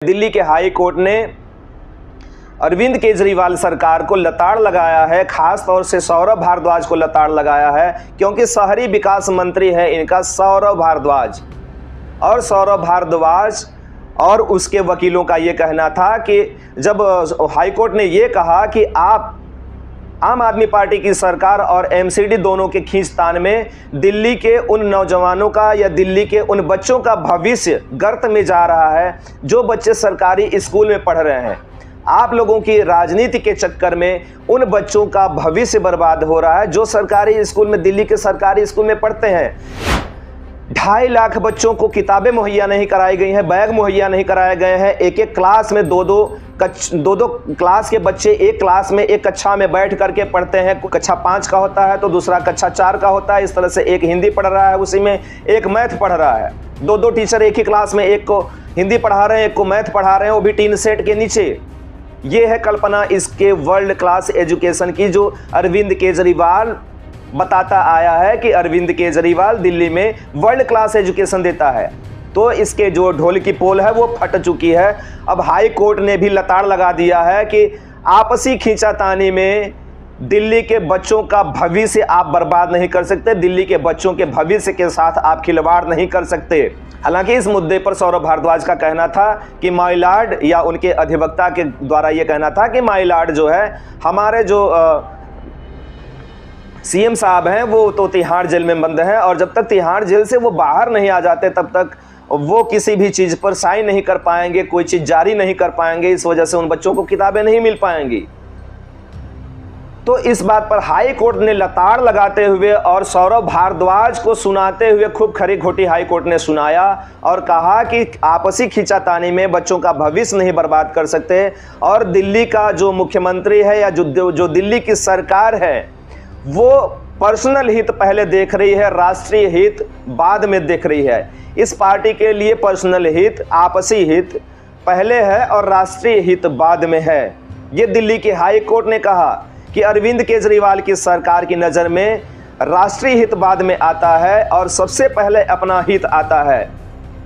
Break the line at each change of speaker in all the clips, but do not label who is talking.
दिल्ली के high court ने अरविंद केजरीवाल सरकार को लताड़ लगाया है, खास तौर से सौरभ भारद्वाज को लताड़ लगाया है, क्योंकि शहरी विकास मंत्री है इनका सौरभ भारद्वाज। और सौरभ भारद्वाज और उसके वकीलों का ये कहना था कि जब हाईकोर्ट ने ये कहा कि आप आम आदमी पार्टी की सरकार और एमसीडी दोनों के खींचतान में दिल्ली के उन नौजवानों का या दिल्ली के उन बच्चों का भविष्य गर्त में जा रहा है जो बच्चे सरकारी स्कूल में पढ़ रहे हैं। आप लोगों की राजनीति के चक्कर में उन बच्चों का भविष्य बर्बाद हो रहा है जो सरकारी स्कूल में, दिल्ली के सरकारी स्कूल में पढ़ते हैं। 2.5 लाख बच्चों को किताबें मुहैया नहीं कराई गई हैं, बैग मुहैया नहीं कराए गए हैं। एक एक क्लास में दो दो क्लास के बच्चे एक क्लास में, एक कक्षा में बैठ करके पढ़ते हैं। कक्षा 5 का होता है तो दूसरा कक्षा 4 का होता है। इस तरह से एक हिंदी पढ़ रहा है, उसी में एक मैथ पढ़ रहा है। दो टीचर एक ही क्लास में, एक को हिंदी पढ़ा रहे हैं, एक को मैथ पढ़ा रहे हैं, वो भी टीन सेट के नीचे। ये है कल्पना इसके वर्ल्ड क्लास एजुकेशन की, जो अरविंद केजरीवाल बताता आया है कि अरविंद केजरीवाल दिल्ली में वर्ल्ड क्लास एजुकेशन देता है। तो इसके जो ढोल की पोल है वो फट चुकी है। अब हाई कोर्ट ने भी लताड़ लगा दिया है कि आपसी खींचातानी में दिल्ली के बच्चों का भविष्य आप बर्बाद नहीं कर सकते, दिल्ली के बच्चों के भविष्य के साथ आप खिलवाड़ नहीं कर सकते। हालांकि इस मुद्दे पर सौरभ भारद्वाज का कहना था कि माय लॉर्ड, या उनके अधिवक्ता के द्वारा यह कहना था कि माय लॉर्ड जो है, हमारे जो सीएम साहब हैं वो तो तिहाड़ जेल में बंद हैं, और जब तक तिहाड़ जेल से वो बाहर नहीं आ जाते तब तक वो किसी भी चीज़ पर साइन नहीं कर पाएंगे, कोई चीज़ जारी नहीं कर पाएंगे। इस वजह से उन बच्चों को किताबें नहीं मिल पाएंगी। तो इस बात पर हाई कोर्ट ने लताड़ लगाते हुए और सौरभ भारद्वाज को सुनाते हुए खूब खरी खोटी हाई कोर्ट ने सुनाया और कहा कि आपसी खींचातानी में बच्चों का भविष्य नहीं बर्बाद कर सकते। और दिल्ली का जो मुख्यमंत्री है या जो दिल्ली की सरकार है वो पर्सनल हित पहले देख रही है, राष्ट्रीय हित बाद में देख रही है। इस पार्टी के लिए पर्सनल हित, आपसी हित पहले है और राष्ट्रीय हित बाद में है। ये दिल्ली के हाई कोर्ट ने कहा कि अरविंद केजरीवाल की सरकार की नज़र में राष्ट्रीय हित बाद में आता है और सबसे पहले अपना हित आता है।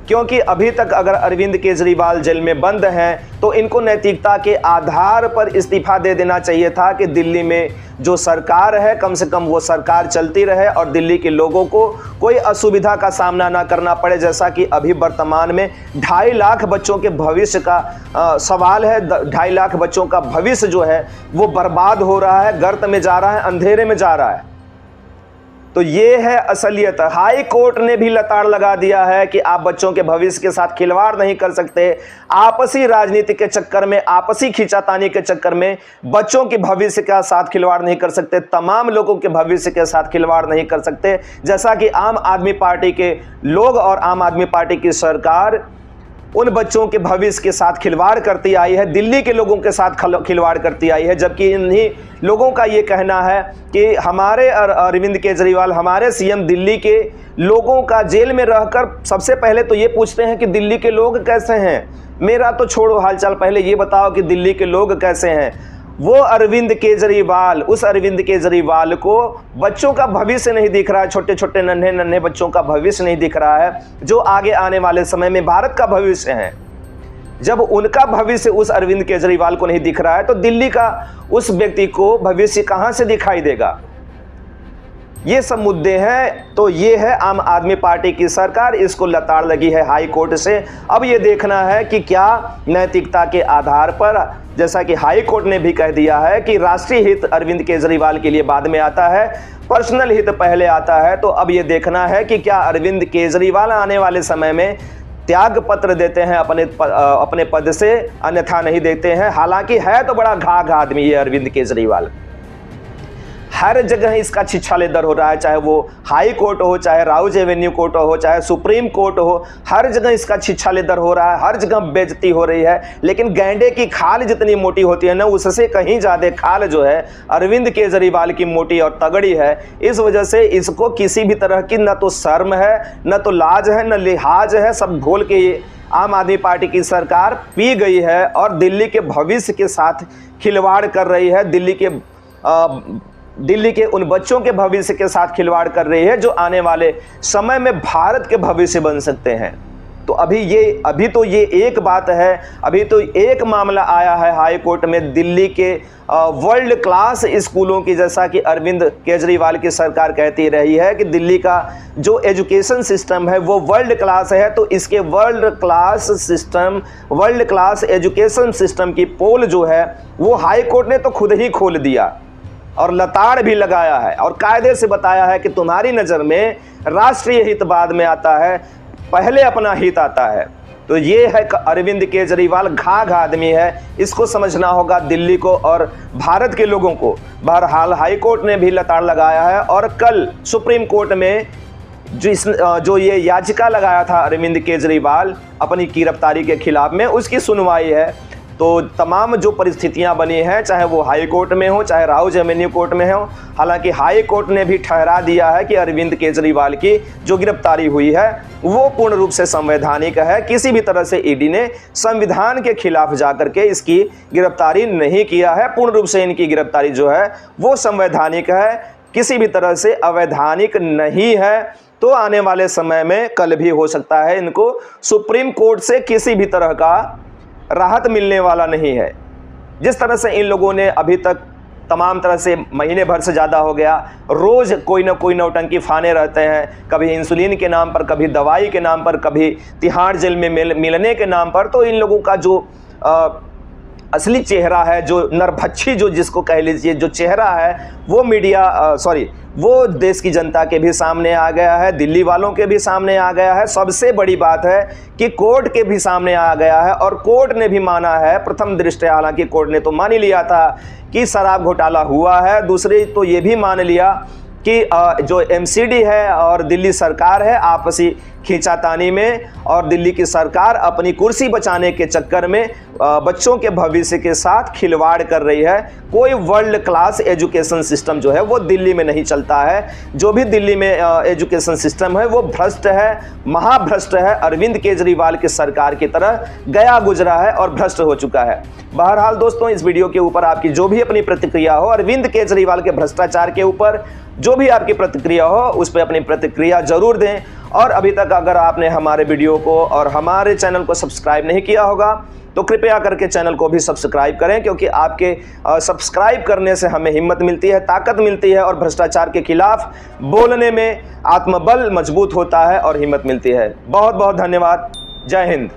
क्योंकि अभी तक अगर अरविंद केजरीवाल जेल में बंद हैं तो इनको नैतिकता के आधार पर इस्तीफा दे देना चाहिए था कि दिल्ली में जो सरकार है कम से कम वो सरकार चलती रहे और दिल्ली के लोगों को कोई असुविधा का सामना ना करना पड़े। जैसा कि अभी वर्तमान में 2.5 लाख बच्चों के भविष्य का सवाल है। 2.5 लाख बच्चों का भविष्य जो है वो बर्बाद हो रहा है, गर्त में जा रहा है, अंधेरे में जा रहा है। तो ये है असलियत। हाई कोर्ट ने भी लताड़ लगा दिया है कि आप बच्चों के भविष्य के साथ खिलवाड़ नहीं कर सकते। आपसी राजनीति के चक्कर में, आपसी खींचातानी के चक्कर में बच्चों के भविष्य के साथ खिलवाड़ नहीं कर सकते, तमाम लोगों के भविष्य के साथ खिलवाड़ नहीं कर सकते। जैसा कि आम आदमी पार्टी के लोग और आम आदमी पार्टी की सरकार उन बच्चों के भविष्य के साथ खिलवाड़ करती आई है, दिल्ली के लोगों के साथ खिलवाड़ करती आई है। जबकि इन्हीं लोगों का ये कहना है कि हमारे अरविंद केजरीवाल, हमारे सीएम दिल्ली के लोगों का जेल में रहकर सबसे पहले तो ये पूछते हैं कि दिल्ली के लोग कैसे हैं। मेरा तो छोड़ो हालचाल, पहले ये बताओ कि दिल्ली के लोग कैसे हैं। वो अरविंद केजरीवाल, उस अरविंद केजरीवाल को बच्चों का भविष्य नहीं दिख रहा है, छोटे छोटे नन्हे नन्हे बच्चों का भविष्य नहीं दिख रहा है जो आगे आने वाले समय में भारत का भविष्य है। जब उनका भविष्य उस अरविंद केजरीवाल को नहीं दिख रहा है तो दिल्ली का उस व्यक्ति को भविष्य कहां से दिखाई देगा। ये सब मुद्दे हैं। तो ये है आम आदमी पार्टी की सरकार, इसको लताड़ लगी है हाई कोर्ट से। अब ये देखना है कि क्या नैतिकता के आधार पर, जैसा कि हाई कोर्ट ने भी कह दिया है कि राष्ट्रीय हित अरविंद केजरीवाल के लिए बाद में आता है, पर्सनल हित पहले आता है। तो अब ये देखना है कि क्या अरविंद केजरीवाल आने वाले समय में त्याग पत्र देते हैं अपने पद से, अन्यथा नहीं देते हैं। हालांकि है तो बड़ा घाघ आदमी ये अरविंद केजरीवाल, हर जगह इसका छिछालेदर हो रहा है, चाहे वो हाई कोर्ट हो, चाहे राउज एवेन्यू कोर्ट हो, चाहे सुप्रीम कोर्ट हो, हर जगह इसका छिछालेदर हो रहा है, हर जगह बेइज्जती हो रही है। लेकिन गैंडे की खाल जितनी मोटी होती है ना, उससे कहीं ज़्यादा खाल जो है अरविंद केजरीवाल की मोटी और तगड़ी है। इस वजह से इसको किसी भी तरह की न तो शर्म है, न तो लाज है, न लिहाज है। सब घोल के ये आम आदमी पार्टी की सरकार पी गई है और दिल्ली के भविष्य के साथ खिलवाड़ कर रही है, दिल्ली के उन बच्चों के भविष्य के साथ खिलवाड़ कर रही है जो आने वाले समय में भारत के भविष्य बन सकते हैं। तो अभी तो ये एक बात है, अभी तो एक मामला आया है हाई कोर्ट में दिल्ली के वर्ल्ड क्लास स्कूलों की, जैसा कि अरविंद केजरीवाल की सरकार कहती रही है कि दिल्ली का जो एजुकेशन सिस्टम है वो वर्ल्ड क्लास है। तो इसके वर्ल्ड क्लास एजुकेशन सिस्टम की पोल जो है वो हाई कोर्ट ने तो खुद ही खोल दिया और लताड़ भी लगाया है और कायदे से बताया है कि तुम्हारी नज़र में राष्ट्रीय हित बाद में आता है, पहले अपना हित आता है। तो ये है अरविंद केजरीवाल घाघ आदमी है, इसको समझना होगा दिल्ली को और भारत के लोगों को। बहरहाल हाई कोर्ट ने भी लताड़ लगाया है और कल सुप्रीम कोर्ट में जो ये याचिका लगाया था अरविंद केजरीवाल अपनी गिरफ्तारी के खिलाफ में, उसकी सुनवाई है। तो तमाम जो परिस्थितियां बनी हैं, चाहे वो हाई कोर्ट में हो चाहे राउज एवेन्यू कोर्ट में हो, हालांकि हाई कोर्ट ने भी ठहरा दिया है कि अरविंद केजरीवाल की जो गिरफ्तारी हुई है वो पूर्ण रूप से संवैधानिक है। किसी भी तरह से ईडी ने संविधान के खिलाफ जाकर के इसकी गिरफ्तारी नहीं किया है। पूर्ण रूप से इनकी गिरफ्तारी जो है वो संवैधानिक है, किसी भी तरह से अवैधानिक नहीं है। तो आने वाले समय में कल भी हो सकता है इनको सुप्रीम कोर्ट से किसी भी तरह का राहत मिलने वाला नहीं है। जिस तरह से इन लोगों ने अभी तक तमाम तरह से महीने भर से ज़्यादा हो गया रोज़ कोई ना कोई नौटंकी फाने रहते हैं, कभी इंसुलिन के नाम पर, कभी दवाई के नाम पर, कभी तिहाड़ जेल में मिलने के नाम पर। तो इन लोगों का जो असली चेहरा है, जो नरभक्षी जो जिसको कह लीजिए जो चेहरा है, वो वो देश की जनता के भी सामने आ गया है, दिल्ली वालों के भी सामने आ गया है। सबसे बड़ी बात है कि कोर्ट के भी सामने आ गया है और कोर्ट ने भी माना है। प्रथम दृष्टया हालांकि कोर्ट ने तो मान ही लिया था कि शराब घोटाला हुआ है, दूसरी तो ये भी मान लिया कि जो एमसीडी है और दिल्ली सरकार है आपसी खींचातानी में, और दिल्ली की सरकार अपनी कुर्सी बचाने के चक्कर में बच्चों के भविष्य के साथ खिलवाड़ कर रही है। कोई वर्ल्ड क्लास एजुकेशन सिस्टम जो है वो दिल्ली में नहीं चलता है। जो भी दिल्ली में एजुकेशन सिस्टम है वो भ्रष्ट है, महाभ्रष्ट है, अरविंद केजरीवाल की सरकार की तरह गया गुजरा है और भ्रष्ट हो चुका है। बहरहाल दोस्तों, इस वीडियो के ऊपर आपकी जो भी अपनी प्रतिक्रिया हो, अरविंद केजरीवाल के भ्रष्टाचार के ऊपर जो भी आपकी प्रतिक्रिया हो, उस पर अपनी प्रतिक्रिया जरूर दें। और अभी तक अगर आपने हमारे वीडियो को और हमारे चैनल को सब्सक्राइब नहीं किया होगा तो कृपया करके चैनल को भी सब्सक्राइब करें, क्योंकि आपके सब्सक्राइब करने से हमें हिम्मत मिलती है, ताकत मिलती है और भ्रष्टाचार के खिलाफ बोलने में आत्मबल मजबूत होता है और हिम्मत मिलती है। बहुत बहुत धन्यवाद। जय हिंद।